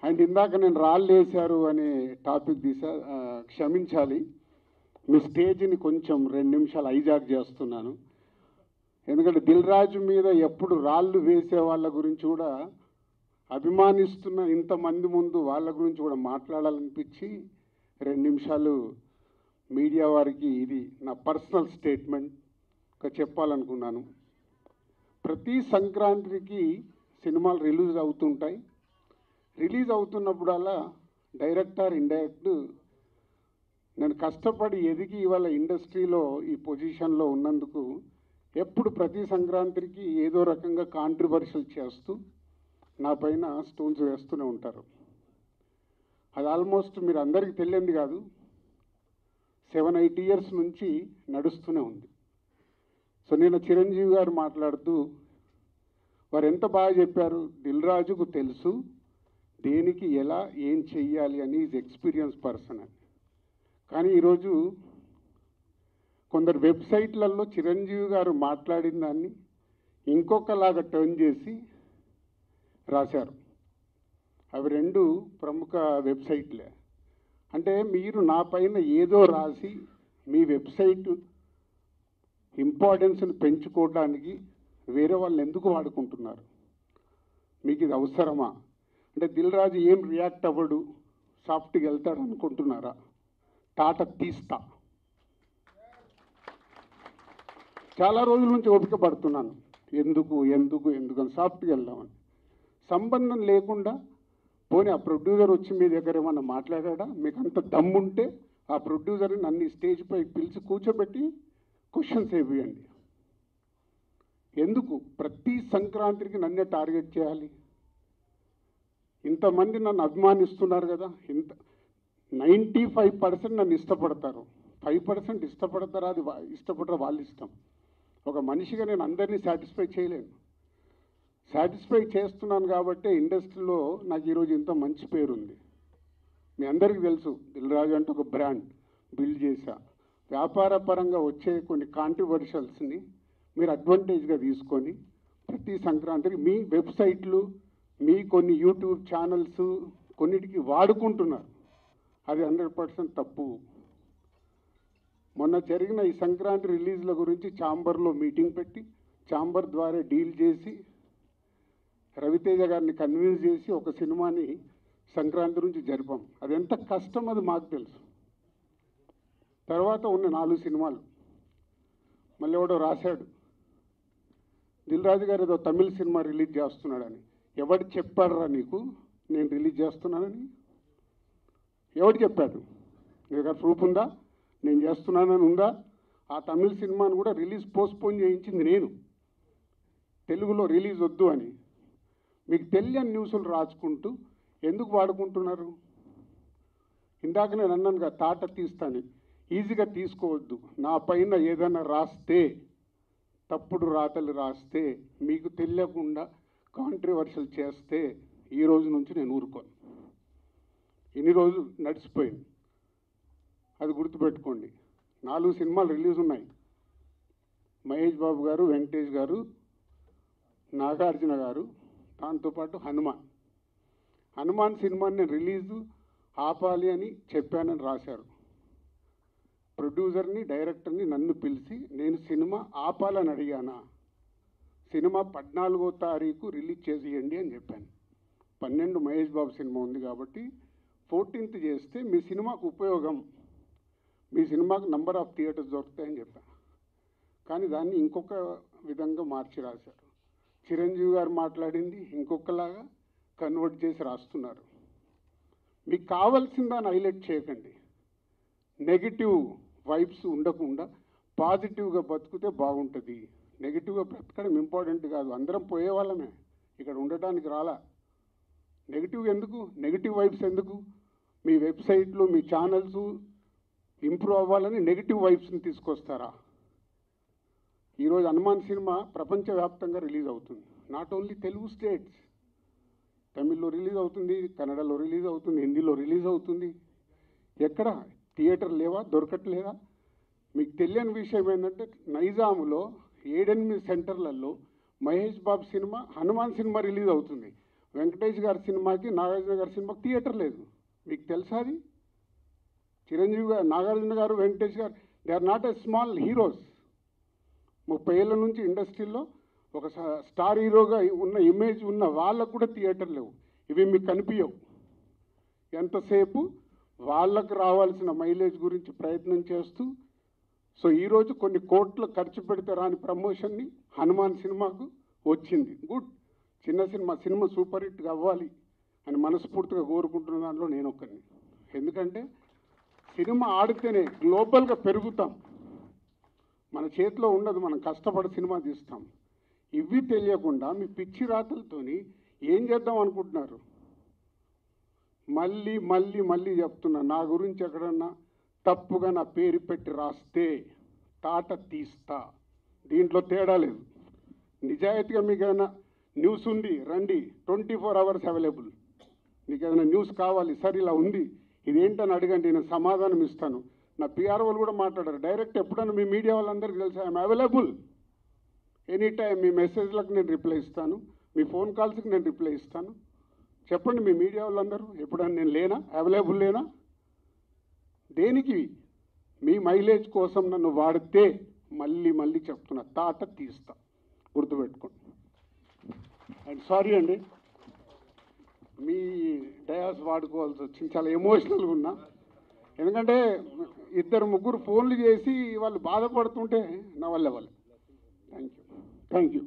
And ఇందాక నేను రాళ్ళు వేశారు అనే టాపిక్ క్షమించాలి, మీ స్టేజ్ని కొంచెం 2 నిమిషాలు హైజాక్ చేస్తున్నాను. ఎందుకంటే దిల్ రాజు మీద ఎప్పుడు రాళ్ళు వేసే వాళ్ళ గురించి కూడా అభిమానిస్తున్న ఇంతమంది ముందు వాళ్ళ గురించి కూడా మాట్లాడాలనిపించి 2 నిమిషాలు మీడియా వారికి ఇది నా పర్సనల్ స్టేట్మెంట్గా చెప్పాలనుకున్నాను. ప్రతి సంక్రాంతికి సినిమాలు రిలీజ్ అవుతుంటాయి. రిలీజ్ అవుతున్నప్పుడల్లా డైరెక్టర్ ఇండైరెక్ట్ నేను కష్టపడి ఎదిగి ఇవాళ ఇండస్ట్రీలో ఈ పొజిషన్లో ఉన్నందుకు ఎప్పుడు ప్రతి సంక్రాంతికి ఏదో రకంగా కాంట్రవర్షియల్ చేస్తూ నా పైన స్టోన్స్ వేస్తూనే ఉంటారు. అది ఆల్మోస్ట్ మీరు అందరికీ తెలియంది కాదు, 7-8 ఇయర్స్ నుంచి నడుస్తూనే ఉంది. సో నేను చిరంజీవి గారు మాట్లాడుతూ వారు ఎంత బాగా చెప్పారు, దిల్ రాజుకు తెలుసు దేనికి ఎలా ఏం చెయ్యాలి అని, ఈజ్ ఎక్స్పీరియన్స్ పర్సన్ అని. కానీ ఈరోజు కొందరు వెబ్సైట్లలో చిరంజీవి గారు మాట్లాడిన దాన్ని ఇంకొకలాగా టర్న్ చేసి రాశారు. అవి 2 ప్రముఖ వెబ్సైట్లే. అంటే మీరు నా పైన ఏదో రాసి మీ వెబ్సైట్ ఇంపార్టెన్స్ని పెంచుకోవడానికి వేరే వాళ్ళు ఎందుకు వాడుకుంటున్నారు? మీకు ఇది అవసరమా? అంటే దిల్ రాజు ఏం రియాక్ట్ అవ్వడు, సాఫ్ట్గా వెళ్తాడు అనుకుంటున్నారా? తాట తీస్తా. చాలా రోజుల నుంచి ఓపిక పడుతున్నాను, ఎందుకు అని సాఫ్ట్గా వెళ్దామని. సంబంధం లేకుండా పోనీ ఆ ప్రొడ్యూసర్ వచ్చి మీ దగ్గర ఏమన్నా మాట్లాడా? మీకు అంత దమ్ముంటే ఆ ప్రొడ్యూసర్ని నన్ను స్టేజ్ పై పిలిచి కూర్చోబెట్టి క్వశ్చన్స్ వేయండి. ఎందుకు ప్రతి సంక్రాంతికి నన్నే టార్గెట్ చేయాలి? ఇంతమంది నన్ను అభిమానిస్తున్నారు కదా, 95% నన్ను ఇష్టపడతారు, 5% ఇష్టపడతారా? అది ఇష్టపడరా వాళ్ళ ఇష్టం. ఒక మనిషిగా నేను అందరినీ సాటిస్ఫై చేయలేను. సాటిస్ఫై చేస్తున్నాను కాబట్టి ఇండస్ట్రీలో నాకు ఈరోజు ఇంత మంచి పేరుంది. మీ అందరికీ తెలుసు, దిల్ రాజు అంటే ఒక బ్రాండ్ బిల్డ్ చేశా. వ్యాపార పరంగా వచ్చే కొన్ని కాంట్రవర్షియల్స్ని మీరు అడ్వాంటేజ్గా తీసుకొని ప్రతి సంక్రాంతికి మీ వెబ్సైట్లు, మీ కొన్ని యూట్యూబ్ ఛానల్స్ కొన్నిటికి వాడుకుంటున్నారు. అది 100% తప్పు. మొన్న జరిగిన ఈ సంక్రాంతి రిలీజ్ల గురించి ఛాంబర్లో మీటింగ్ పెట్టి ఛాంబర్ ద్వారా డీల్ చేసి రవితేజ గారిని కన్విన్స్ చేసి ఒక సినిమాని సంక్రాంతి నుంచి జరిపాం. అది ఎంత కష్టం అది మాకు తెలుసు. తర్వాత ఉన్న 4 సినిమాలు మళ్ళీ ఎవడో రాశాడు, దిల్ రాజు గారు ఏదో తమిళ సినిమా రిలీజ్ చేస్తున్నాడని. ఎవడు చెప్పాడురా నీకు నేను రిలీజ్ చేస్తున్నానని? ఎవడు చెప్పాడు? నీ దగ్గర ప్రూఫ్ ఉందా నేను చేస్తున్నానని ఉందా? ఆ తమిళ సినిమాను కూడా రిలీజ్ పోస్ట్పోన్ చేయించింది నేను, తెలుగులో రిలీజ్ వద్దు అని. మీకు తెలియని న్యూస్లు రాసుకుంటూ ఎందుకు వాడుకుంటున్నారు? ఇందాక నేను అన్నాను కదా, తాట తీస్తాను. ఈజీగా తీసుకోవద్దు. నా పైన ఏదైనా రాస్తే, తప్పుడు రాతలు రాస్తే, మీకు తెలియకుండా కాంట్రవర్షియల్ చేస్తే ఈ రోజు నుంచి నేను ఊరుకోను. ఇన్ని రోజులు నడిచిపోయింది, అది గుర్తుపెట్టుకోండి. 4 సినిమాలు రిలీజ్ ఉన్నాయి. మహేష్ బాబు గారు, వెంకటేష్ గారు, నాగార్జున గారు, దాంతోపాటు హనుమాన్ సినిమాని నేను రిలీజు ఆపాలి అని చెప్పానని రాశారు. ప్రొడ్యూసర్ని, డైరెక్టర్ని నన్ను పిలిచి నేను సినిమా ఆపాలని అడిగానా? సినిమా 14వ తారీఖు రిలీజ్ చేసేయండి అని చెప్పాను. 12 మహేష్ బాబు సినిమా ఉంది కాబట్టి 14th చేస్తే మీ సినిమాకు ఉపయోగం, మీ సినిమాకు నంబర్ ఆఫ్ థియేటర్స్ దొరుకుతాయని చెప్పాను. కానీ దాన్ని ఇంకొక విధంగా మార్చి రాశారు. చిరంజీవి గారు మాట్లాడింది ఇంకొకలాగా కన్వర్ట్ చేసి రాస్తున్నారు. మీకు కావాల్సిన దాన్ని హైలైట్ చేయకండి. నెగిటివ్ వైబ్స్ ఉండకుండా పాజిటివ్గా బతికితే బాగుంటుంది. నెగిటివ్గా బ్రతకడం ఇంపార్టెంట్ కాదు, అందరం పోయే వాళ్ళమే, ఇక్కడ ఉండటానికి రాలా. నెగిటివ్ ఎందుకు? నెగిటివ్ వైబ్స్ ఎందుకు? మీ వెబ్సైట్లు, మీ ఛానల్స్ ఇంప్రూవ్ అవ్వాలని నెగిటివ్ వైబ్స్ని తీసుకొస్తారా? ఈరోజు హనుమాన్ సినిమా ప్రపంచవ్యాప్తంగా రిలీజ్ అవుతుంది. నాట్ ఓన్లీ తెలుగు స్టేట్స్, తమిళ్లో రిలీజ్ అవుతుంది, కన్నడలో రిలీజ్ అవుతుంది, హిందీలో రిలీజ్ అవుతుంది. ఎక్కడ థియేటర్ లేవా? దొరకట్లేదా? మీకు తెలియని విషయం ఏంటంటే నైజాములో 7-8 సెంటర్లలో Mahesh Babu cinema, Hanuman cinema release అవుతుంది. వెంకటేష్ గారి సినిమాకి నాగార్జున గారి సినిమాకి థియేటర్ లేదు. మీకు తెలుసా అది? చిరంజీవి గారు, Nagarjuna garu, Venkatesh garu, they are not a small heroes. 30 ఏళ్ళ నుంచి ఇండస్ట్రీలో ఒక స్టార్ హీరోగా ఉన్న ఇమేజ్ ఉన్న వాళ్ళకు కూడా థియేటర్ లేవు. ఇవి మీకు కనిపించవు. ఎంతసేపు వాళ్ళకు రావాల్సిన మైలేజ్ గురించి ప్రయత్నం చేస్తూ, సో ఈరోజు కొన్ని కోట్లు ఖర్చు పెడితే రాని ప్రమోషన్ని హనుమాన్ సినిమాకు వచ్చింది. గుడ్, చిన్న సినిమా సూపర్ హిట్గా అవ్వాలి అని మనస్ఫూర్తిగా కోరుకుంటున్న దాంట్లో నేను ఒక్కరిని. ఎందుకంటే సినిమా ఆడితేనే గ్లోబల్గా పెరుగుతాం. మన చేతిలో ఉండదు, మనం కష్టపడి సినిమా తీస్తాం. ఇవి తెలియకుండా మీ పిచ్చి రాతలతోని ఏం చేద్దాం అనుకుంటున్నారు? మళ్ళీ మళ్ళీ మళ్ళీ చెప్తున్నా, నా గురించి ఎక్కడన్నా తప్పుగా నా పేరు పెట్టి రాస్తే తాట తీస్తా. దీంట్లో తేడా లేదు. నిజాయితీగా మీకు ఏదైనా న్యూస్ ఉంది రండి, 24 hours అవైలబుల్. మీకు ఏదైనా న్యూస్ కావాలి, సార్ ఇలా ఉంది ఇదేంటని అడగండి, నేను సమాధానం ఇస్తాను. నా పిఆర్ వాళ్ళు కూడా మాట్లాడారు డైరెక్ట్. ఎప్పుడన్నా మీ మీడియా వాళ్ళందరికీ తెలుసు ఐఎమ్ అవైలబుల్ ఎనీ టైం. మీ మెసేజ్లకు నేను రిప్లై ఇస్తాను, మీ ఫోన్ కాల్స్కి నేను రిప్లై ఇస్తాను. చెప్పండి మీ మీడియా వాళ్ళందరూ, ఎప్పుడన్నా నేను లేనా, అవైలబుల్ లేనా? దేనికి? మీ మైలేజ్ కోసం నన్ను వాడితే మళ్ళీ మళ్ళీ చెప్తున్నా, తాట తీస్తా, గుర్తుపెట్టుకోండి. అండ్ సారీ అండి, మీ డయాస్ వాడుకోవాల్సి వచ్చింది. చాలా ఎమోషనల్గా ఉన్నా. ఎందుకంటే 2-3 ఫోన్లు చేసి వాళ్ళు బాధపడుతుంటే నా వల్ల థ్యాంక్ యూ.